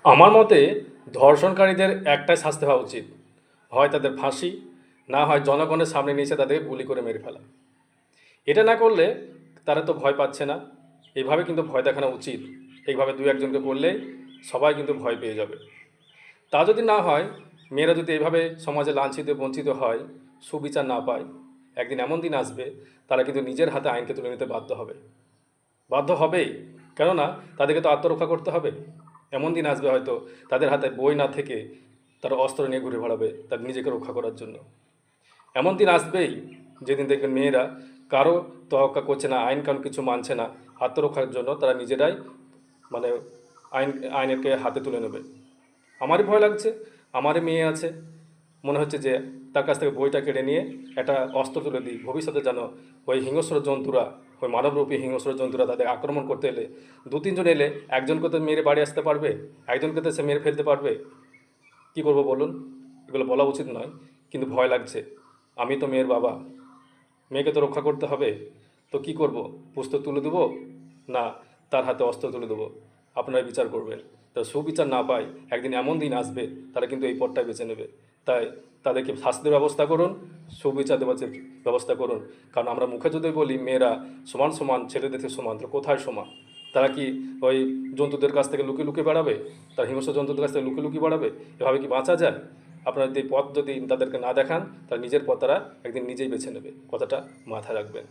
আমার মতে ধর্ষণকারীদের একটাই শাস্তি হওয়া উচিত, হয় তাদের ফাঁসি, না হয় জনগণের সামনে নিয়ে এসে তাদেরকে গুলি করে মেরে ফেলা। এটা না করলে তারা তো ভয় পাচ্ছে না। এইভাবে কিন্তু ভয় দেখানো উচিত। এইভাবে দু একজনকে করলেই সবাই কিন্তু ভয় পেয়ে যাবে। তা যদি না হয়, মেয়েরা যদি এইভাবে সমাজে লাঞ্ছিত বঞ্চিত হয়, সুবিচার না পায়, একদিন এমন দিন আসবে তারা কিন্তু নিজের হাতে আইনকে তুলে নিতে বাধ্য হবে। বাধ্য হবেই। কেননা তাদেরকে তো আত্মরক্ষা করতে হবে। এমন দিন আসবে হয়তো তাদের হাতে বই না থেকে তারা অস্ত্র নিয়ে ঘুরে বেড়াবে তার নিজেকে রক্ষা করার জন্য। এমন দিন আসবেই যেদিন দেখবেন মেয়েরা কারো তোয়াক্কা করছে না, আইন কানুন কিছু মানছে না, আত্মরক্ষার জন্য তারা নিজেরাই মানে আইনকে হাতে তুলে নেবে। আমারই ভয় লাগছে। আমারই মেয়ে আছে, মনে হচ্ছে যে তার কাছ থেকে বইটা কেড়ে নিয়ে একটা অস্ত্র তুলে দিই, ভবিষ্যতে যেন ওই হিংস্র জন্তুরা, ওই মানবরূপী হিংস্র জন্তুরা তাদের আক্রমণ করতে এলে দু তিনজন এলে একজনকে তো মেরে বাড়ি আসতে পারবে, একজনকে তো সে মেরে ফেলতে পারবে। কী করবো বলুন? এগুলো বলা উচিত নয়, কিন্তু ভয় লাগছে। আমি তো মেয়ের বাবা, মেয়েকে তো রক্ষা করতে হবে। তো কি করব? পুস্তক তুলে দেবো, না তার হাতে অস্ত্র তুলে দেবো? আপনারা বিচার করবেন। তা সুবিচার না পায় একদিন এমন দিন আসবে তারা কিন্তু এই পথটাই বেছে নেবে। তাই তাদেরকে শাস্তির ব্যবস্থা করুন, সুবিচার দেওয়ার ব্যবস্থা করুন। কারণ আমরা মুখে যদি বলি মেয়েরা সমান সমান, ছেলেদের থেকে সমান, তো কোথায় সমান? তারা কি ওই জন্তুদের কাছ থেকে লুকিয়ে লুকিয়ে বেড়াবে? তার হিংস্র জন্তুদের কাছ থেকে লুকিয়ে লুকিয়ে বেড়াবে? এভাবে কি বাঁচা যায়? আপনারা যদি এই পথ যদি তাদেরকে না দেখান, তাহলে নিজের পথ তারা একদিন নিজেই বেছে নেবে। কথাটা মাথায় রাখবেন।